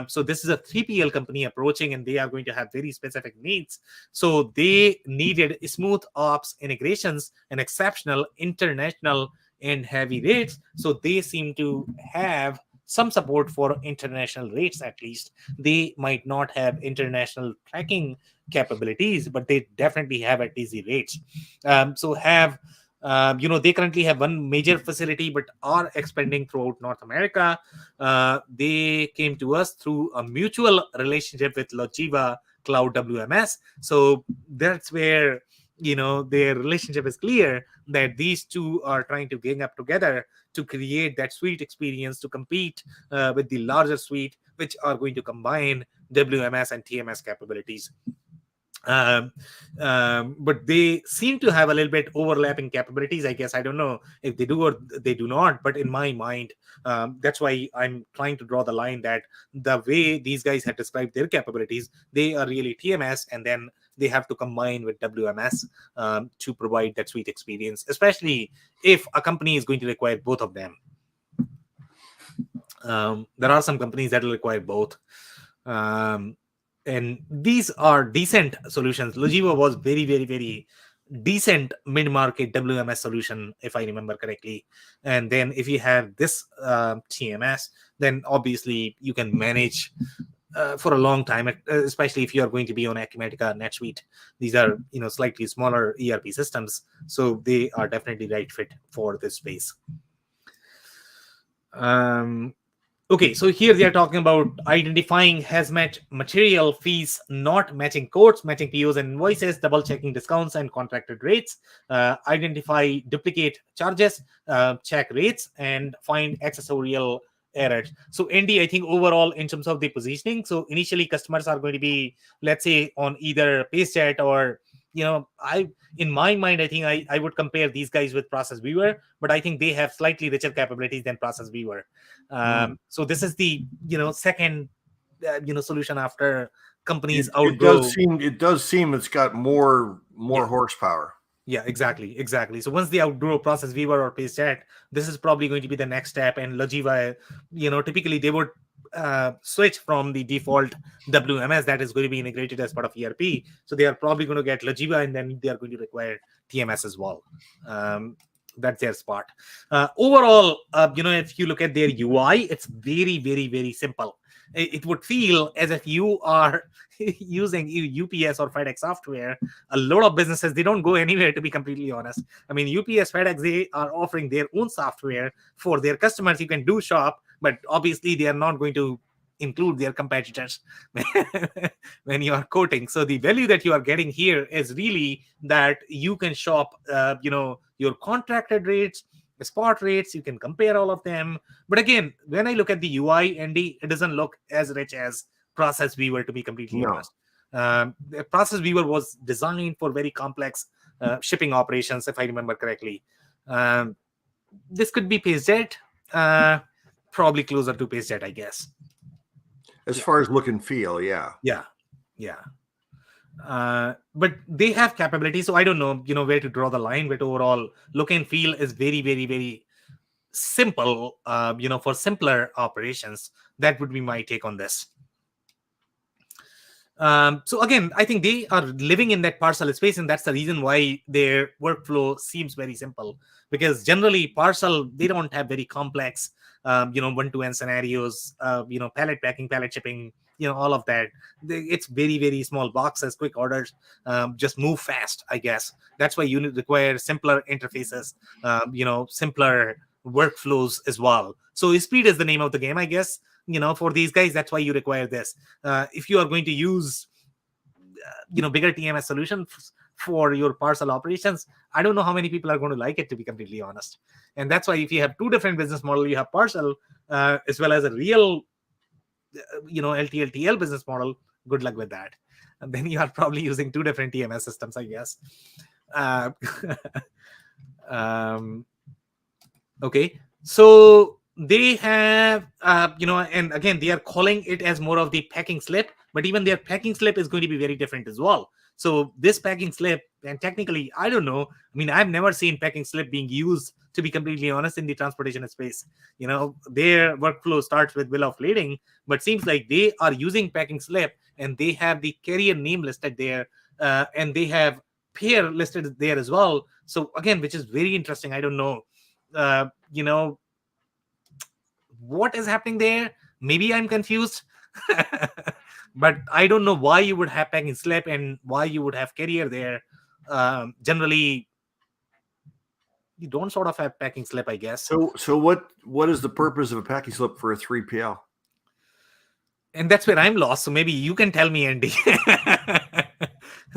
So this is a 3PL company approaching, and they are going to have very specific needs. So they needed smooth ops integrations and exceptional international and heavy rates. So they seem to have some support for international rates. At least they might not have international tracking capabilities, but they definitely have at least the rates. They currently have one major facility, but are expanding throughout North America. They came to us through a mutual relationship with Logiva Cloud WMS. So that's where, their relationship is clear, that these two are trying to gang up together to create that suite experience to compete with the larger suite, which are going to combine WMS and TMS capabilities. But they seem to have a little bit overlapping capabilities. I guess I don't know if they do or they do not. But in my mind, that's why I'm trying to draw the line that the way these guys had described their capabilities, they are really TMS, and then they have to combine with WMS to provide that suite experience, especially if a company is going to require both of them. There are some companies that will require both. And these are decent solutions. Logiva was very, very, very decent mid-market WMS solution, if I remember correctly. And then if you have this TMS, then obviously you can manage for a long time, especially if you are going to be on Acumatica, NetSuite. These are slightly smaller ERP systems, so they are definitely right fit for this space. Okay, so here they are talking about identifying hazmat material fees not matching quotes, matching POs and invoices, double-checking discounts and contracted rates, identify duplicate charges, check rates, and find accessorial errors. So Andy, I think overall in terms of the positioning, so initially customers are going to be, let's say, on either PaceJet or, in my mind, I think I would compare these guys with Process Viewer, but I think they have slightly richer capabilities than Process Viewer. So this is the second solution after companies outgrow. It does seem it's got more horsepower. Yeah, exactly. So once they outgrow Process Viewer or PaceJet, this is probably going to be the next step. And Logiva, typically they would switch from the default WMS that is going to be integrated as part of ERP. So they are probably going to get Logiva, and then they are going to require TMS as well. That's their spot. Overall, if you look at their UI, it's very, very, very simple. It would feel as if you are using UPS or FedEx software. A lot of businesses, they don't go anywhere, to be completely honest. I mean, UPS, FedEx, they are offering their own software for their customers. You can do shop, but obviously they are not going to include their competitors when you are quoting. So the value that you are getting here is really that you can shop, your contracted rates, spot rates, you can compare all of them. But again, when I look at the UI, Andy, it doesn't look as rich as Process Viewer, to be completely honest. The Process Viewer was designed for very complex shipping operations, if I remember correctly. This could be PaceJet, probably closer to PaceJet, I guess. As far as look and feel, yeah. But they have capability, so I don't know, where to draw the line. But overall, look and feel is very, very, very simple. For simpler operations, that would be my take on this. So again, I think they are living in that parcel space, and that's the reason why their workflow seems very simple. Because generally, parcel, they don't have very complex, one-to-one scenarios. Pallet packing, pallet shipping, all of that. It's very, very small boxes, quick orders, just move fast, I guess. That's why you require simpler interfaces, simpler workflows as well. So speed is the name of the game, I guess. For these guys, that's why you require this. If you are going to use, bigger TMS solutions for your parcel operations, I don't know how many people are going to like it, to be completely honest. And that's why if you have two different business models, you have parcel as well as a real, LTL business model, good luck with that. And then you are probably using two different TMS systems, I guess. Okay, so they have, and again, they are calling it as more of the packing slip, but even their packing slip is going to be very different as well. So this packing slip, and technically, I don't know. I mean, I've never seen packing slip being used, to be completely honest, in the transportation space. Their workflow starts with bill of lading, but seems like they are using packing slip, and they have the carrier name listed there, and they have pair listed there as well. So again, which is very interesting. I don't know, what is happening there. Maybe I'm confused. But I don't know why you would have packing slip and why you would have carrier there. Generally, you don't sort of have packing slip, I guess. So what is the purpose of a packing slip for a 3PL? And that's where I'm lost. So maybe you can tell me, Andy.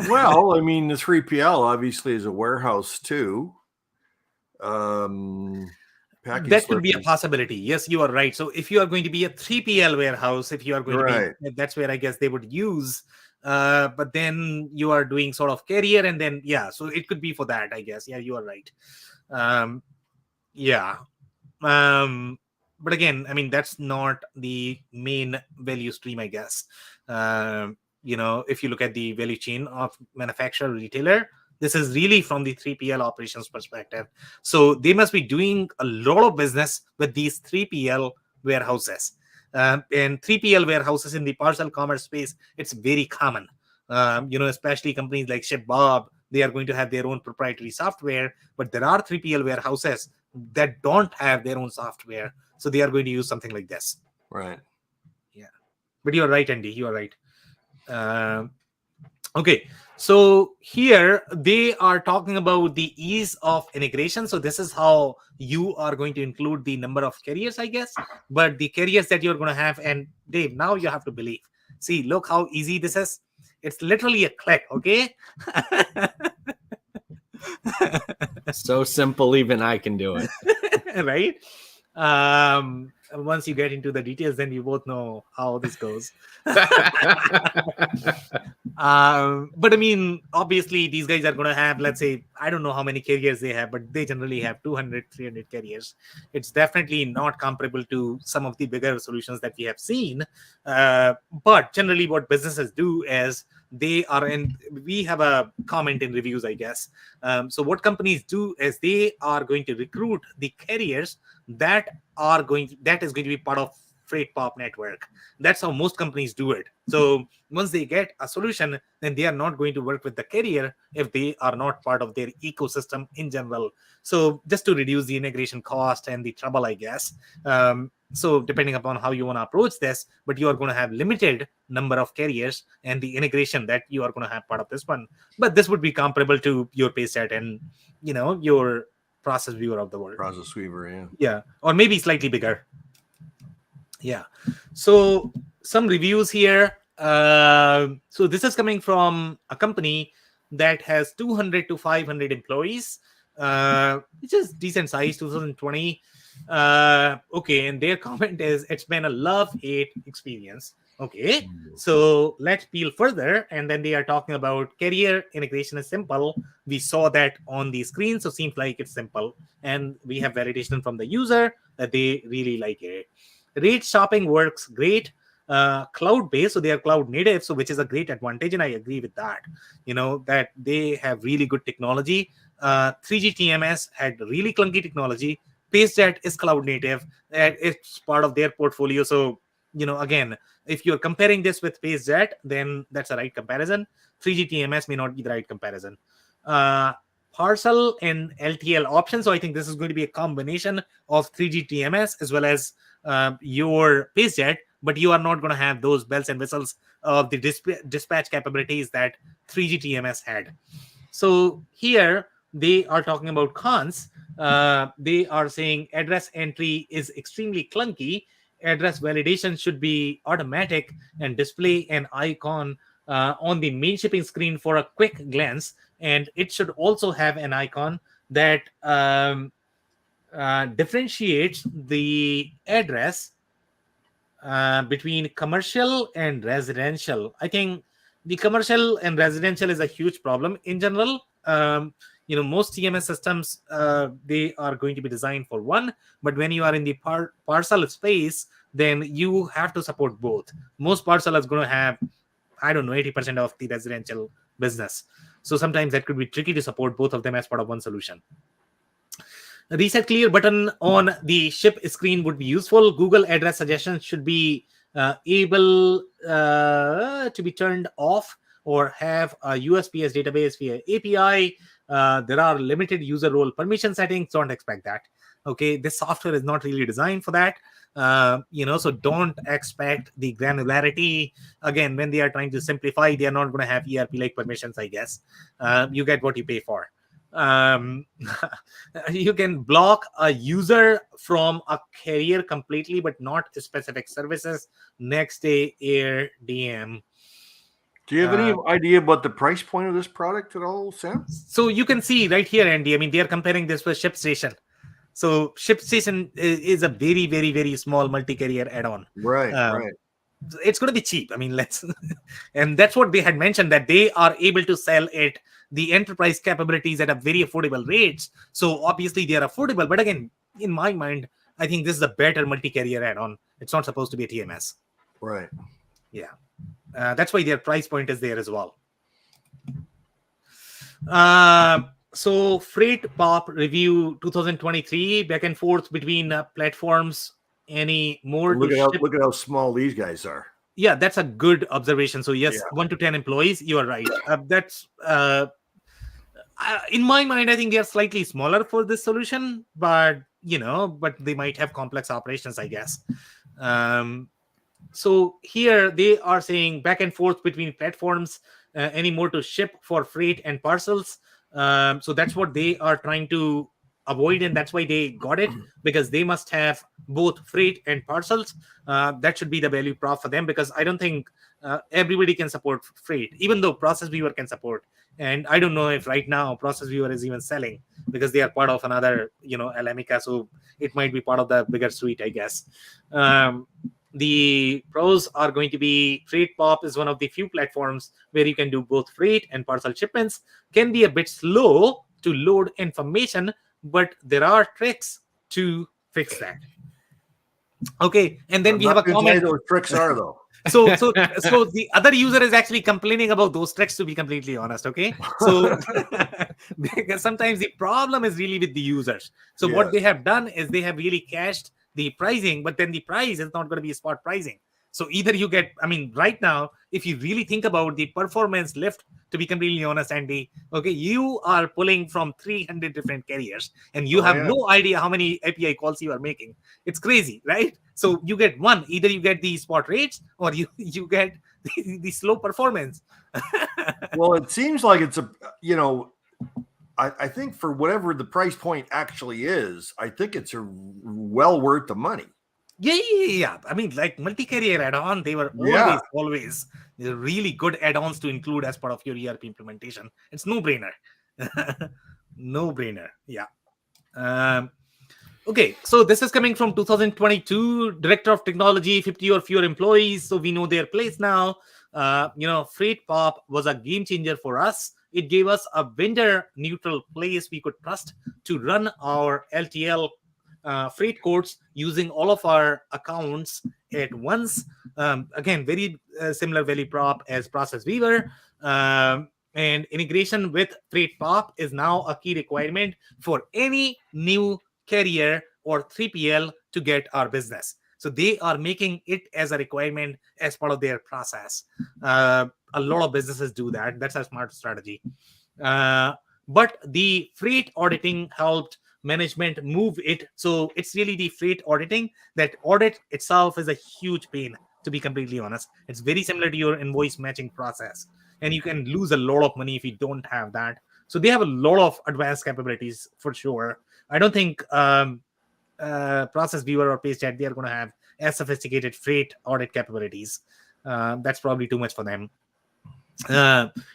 Well, I mean, the 3PL obviously is a warehouse too. That could be a possibility. Yes, you are right. So if you are going to be a 3PL warehouse, if you are going to be, that's where I guess they would use but then you are doing sort of carrier, and then so it could be for that, I guess. Yeah, you are right. But again, I mean, that's not the main value stream, I guess. If you look at the value chain of manufacturer, retailer, this is really from the 3PL operations perspective. So they must be doing a lot of business with these 3PL warehouses. And 3PL warehouses in the parcel commerce space, it's very common. Especially companies like ShipBob, they are going to have their own proprietary software, but there are 3PL warehouses that don't have their own software, so they are going to use something like this. Right. Yeah. But you're right, Andy. You are right. Okay. So here they are talking about the ease of integration. So this is how you are going to include the number of carriers, I guess. But the carriers that you're going to have, and Dave, now you have to believe. See, look how easy this is. It's literally a click, okay? So simple, even I can do it. Right? Once you get into the details, then you both know how this goes. But I mean, obviously, these guys are going to have, let's say, I don't know how many carriers they have, but they generally have 200, 300 carriers. It's definitely not comparable to some of the bigger solutions that we have seen. But generally, what businesses do is they are we have a comment in reviews, I guess. So what companies do is they are going to recruit the carriers that is going to be part of FreightPOP network. That's how most companies do it. So once they get a solution, then they are not going to work with the carrier if they are not part of their ecosystem in general. So just to reduce the integration cost and the trouble, I guess. So depending upon how you want to approach this, but you are going to have limited number of carriers and the integration that you are going to have part of this one. But this would be comparable to your PaySet and your Process Viewer of the world. Process Weaver, yeah. Yeah, or maybe slightly bigger. Yeah. So some reviews here. So this is coming from a company that has 200 to 500 employees, which is decent size, 2020. Okay, and their comment is, it's been a love-hate experience. Okay, so let's peel further, and then they are talking about carrier integration is simple. We saw that on the screen, so seems like it's simple, and we have validation from the user that they really like it. Rate shopping works great. Cloud-based, so they are cloud native, so which is a great advantage, and I agree with that. That they have really good technology. 3G TMS had really clunky technology. PageJet is cloud native. It's part of their portfolio. So, again, if you're comparing this with PageJet, then that's a right comparison. 3G TMS may not be the right comparison. Parcel and LTL options. So I think this is going to be a combination of 3G TMS as well as your PageJet, but you are not going to have those bells and whistles of the dispatch capabilities that 3G TMS had. So here they are talking about cons. They are saying address entry is extremely clunky. Address validation should be automatic and display an icon on the main shipping screen for a quick glance. And it should also have an icon that differentiates the address between commercial and residential. I think the commercial and residential is a huge problem in general. Most TMS systems, they are going to be designed for one, but when you are in the parcel space, then you have to support both. Most parcel is going to have, I don't know, 80% of the residential business. So sometimes that could be tricky to support both of them as part of one solution. A reset clear button on the ship screen would be useful. Google address suggestions should be able to be turned off or have a USPS database via API. There are limited user role permission settings. Don't expect that. Okay, this software is not really designed for that. So don't expect the granularity. Again, when they are trying to simplify, they are not going to have ERP-like permissions, I guess. You get what you pay for. You can block a user from a carrier completely, but not specific services. Next day air DM. Do you have any idea about the price point of this product at all, Sam? So you can see right here, Andy. I mean, they are comparing this with ShipStation. So ShipStation is a very, very, very small multi-carrier add-on. Right. it's going to be cheap. I mean, and that's what they had mentioned, that they are able to sell it, the enterprise capabilities, at a very affordable rates. So obviously they are affordable. But again, in my mind, I think this is a better multi-carrier add-on. It's not supposed to be a TMS. Right. Yeah. That's why their price point is there as well. So FreightPOP review 2023, back and forth between platforms. Any more? Look at how small these guys are. Yeah, that's a good observation. So yes, 1 to 10 employees. You are right. That's in my mind, I think they are slightly smaller for this solution, but but they might have complex operations, I guess. So here they are saying back and forth between platforms, any more to ship for freight and parcels. So that's what they are trying to avoid, and that's why they got it, because they must have both freight and parcels. That should be the value prop for them, because I don't think everybody can support freight, even though Process Viewer can support. And I don't know if right now Process Viewer is even selling, because they are part of another, Alamica, so it might be part of the bigger suite, I guess. The pros are going to be FreightPOP is one of the few platforms where you can do both freight and parcel shipments. Can be a bit slow to load information, but there are tricks to fix that. Okay, and then we have a comment. Those tricks are though. So the other user is actually complaining about those tricks, to be completely honest. Okay, so because sometimes the problem is really with the users. So what they have done is they have really cached the pricing, but then the price is not going to be spot pricing. So either you get, I mean, right now, if you really think about the performance lift, to be completely honest, Andy, okay, you are pulling from 300 different carriers, and you have no idea how many API calls you are making. It's crazy, right? So you get one, either you get the spot rates, or you get the slow performance. Well, it seems like it's I think for whatever the price point actually is, I think it's well worth the money. Yeah. I mean, like multi-carrier add-on, they were always they're really good add-ons to include as part of your ERP implementation. It's no-brainer. No-brainer. Yeah. Okay, so this is coming from 2022, Director of Technology, 50 or fewer employees. So we know their place now. FreightPOP was a game changer for us. It gave us a vendor-neutral place we could trust to run our LTL freight quotes using all of our accounts at once. Again, very similar value prop as Process Viewer. And integration with FreightPOP is now a key requirement for any new carrier or 3PL to get our business. So they are making it as a requirement as part of their process. A lot of businesses do that. That's a smart strategy. But the freight auditing helped management move it. So it's really the freight auditing. That audit itself is a huge pain, to be completely honest. It's very similar to your invoice matching process. And you can lose a lot of money if you don't have that. So they have a lot of advanced capabilities for sure. I don't think Process Viewer or PageChat, they are going to have as sophisticated freight audit capabilities. That's probably too much for them.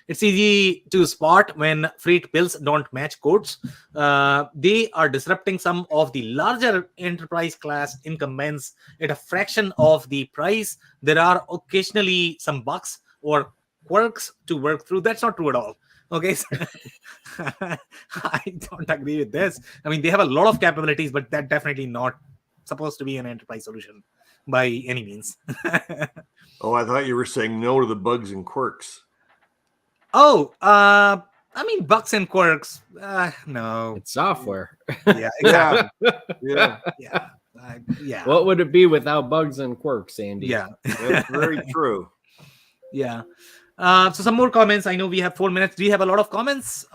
It's easy to spot when freight bills don't match codes. They are disrupting some of the larger enterprise class incumbents at a fraction of the price. There are occasionally some bugs or quirks to work through. That's not true at all. Okay, so I don't agree with this. I mean, they have a lot of capabilities, but that definitely not supposed to be an enterprise solution by any means. Oh, I thought you were saying no to the bugs and quirks. Oh, I mean, bugs and quirks. No, it's software. Yeah, exactly. Yeah. What would it be without bugs and quirks, Andy? Yeah, that's very true. Yeah. So some more comments. I know we have 4 minutes. Do you have a lot of comments?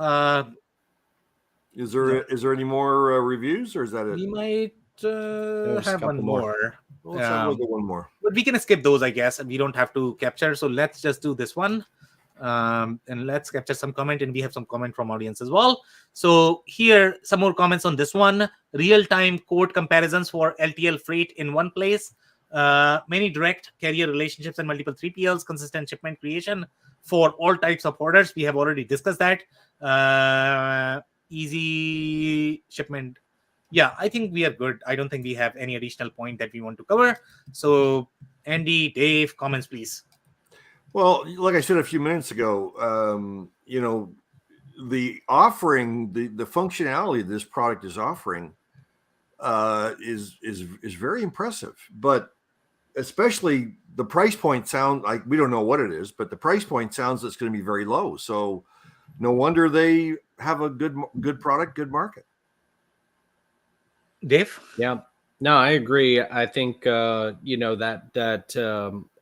Is there any more reviews, or is that it? We might have one more. Let's have one more. But we can skip those, I guess, and we don't have to capture. So let's just do this one. And let's capture some comment, and we have some comment from audience as well. So here, some more comments on this one. Real-time quote comparisons for LTL freight in one place. Many direct carrier relationships and multiple 3PLs, consistent shipment creation for all types of orders. We have already discussed that. Easy shipment. Yeah, I think we are good. I don't think we have any additional point that we want to cover. So Andy, Dave, comments, please. Well, like I said a few minutes ago, the offering, the functionality this product is offering is very impressive. But especially the price point sound like, we don't know what it is, but the price point sounds it's going to be very low. So no wonder they have a good product, good market. Dave? Yeah, no, I agree. I think that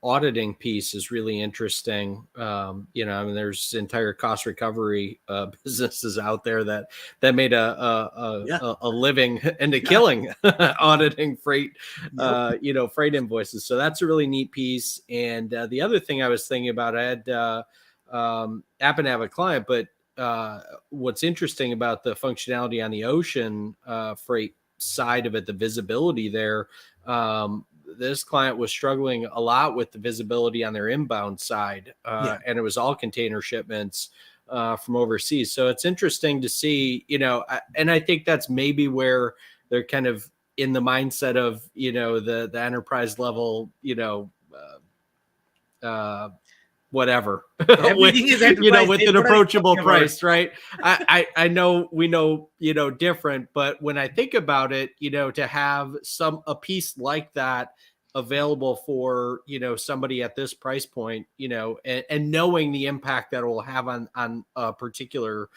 auditing piece is really interesting. There's entire cost recovery businesses out there that made a living and a killing auditing freight freight invoices. So that's a really neat piece. And the other thing I was thinking about, I had happen to have a client, but what's interesting about the functionality on the ocean freight side of it, the visibility there, this client was struggling a lot with the visibility on their inbound side, and it was all container shipments from overseas. So it's interesting to see, and I think that's maybe where they're kind of in the mindset of, the enterprise level, whatever, with an approachable price, right? I know we know, different, but when I think about it, to have a piece like that available for, somebody at this price point, and knowing the impact that it will have on a particular,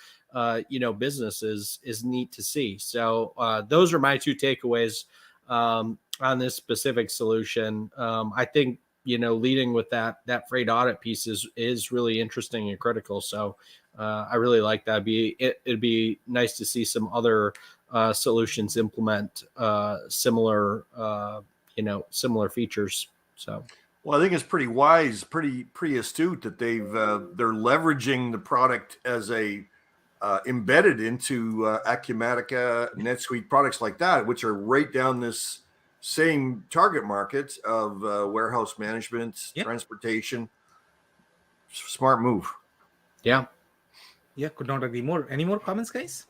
business is neat to see. So those are my two takeaways on this specific solution. I think, leading with that freight audit piece is really interesting and critical. So I really like that. It'd be nice to see some other solutions implement similar features. So, well, I think it's pretty wise, pretty astute that they're leveraging the product as a embedded into Acumatica, NetSuite products like that, which are right down this same target market of warehouse management, transportation. Smart move. Yeah, could not agree more. Any more comments, guys?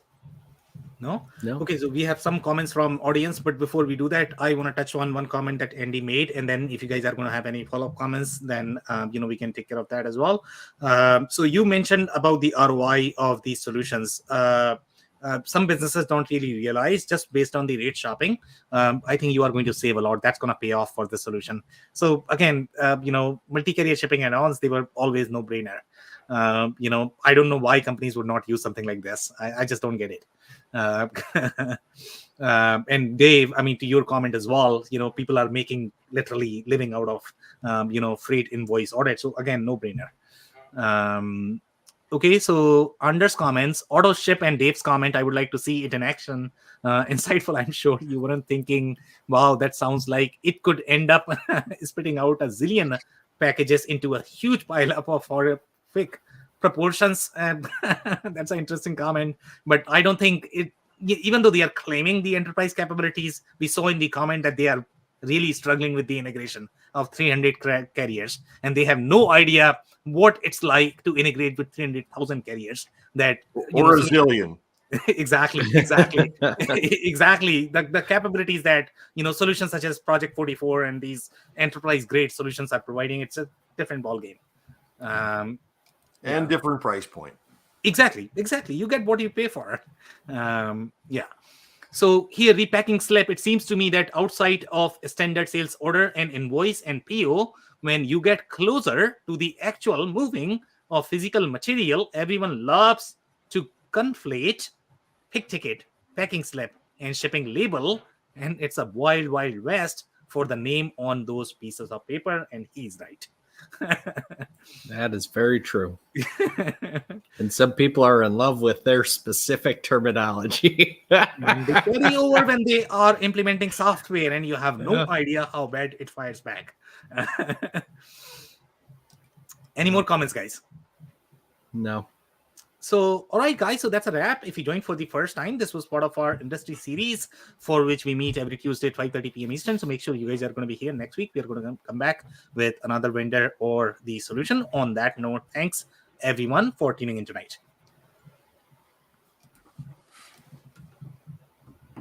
No. Okay, so we have some comments from audience, but before we do that, I want to touch on one comment that Andy made, and then if you guys are going to have any follow-up comments, then we can take care of that as well. So you mentioned about the ROI of these solutions. Some businesses don't really realize, just based on the rate shopping, I think you are going to save a lot. That's going to pay off for the solution. So again, multi-carrier shipping add-ons, they were always no-brainer. I don't know why companies would not use something like this. I just don't get it. And Dave, I mean, to your comment as well, people are making literally living out of, freight invoice audit. So again, no-brainer. Okay, so Anders comments, auto ship, and Dave's comment, I would like to see it in action. Insightful, I'm sure you weren't thinking, wow, that sounds like it could end up spitting out a zillion packages into a huge pile up of horrific proportions. And that's an interesting comment. But I don't think it, even though they are claiming the enterprise capabilities, we saw in the comment that they are really struggling with the integration of 300 carriers, and they have no idea what it's like to integrate with 300,000 carriers. That or a zillion. exactly. Exactly. The capabilities that solutions such as Project 44 and these enterprise grade solutions are providing, it's a different ballgame. And different price point. Exactly. You get what you pay for. So here, repacking slip, it seems to me that outside of standard sales order and invoice and PO, when you get closer to the actual moving of physical material, everyone loves to conflate pick ticket, packing slip, and shipping label, and it's a wild, wild west for the name on those pieces of paper, and he's right. That is very true. And some people are in love with their specific terminology. And they carry over when they are implementing software, and you have no idea how bad it fires back. Any more comments, guys? No. So, all right, guys. So that's a wrap. If you joined for the first time, this was part of our industry series for which we meet every Tuesday at 5:30 p.m. Eastern. So make sure you guys are going to be here next week. We are going to come back with another vendor or the solution. On that note, thanks everyone for tuning in tonight.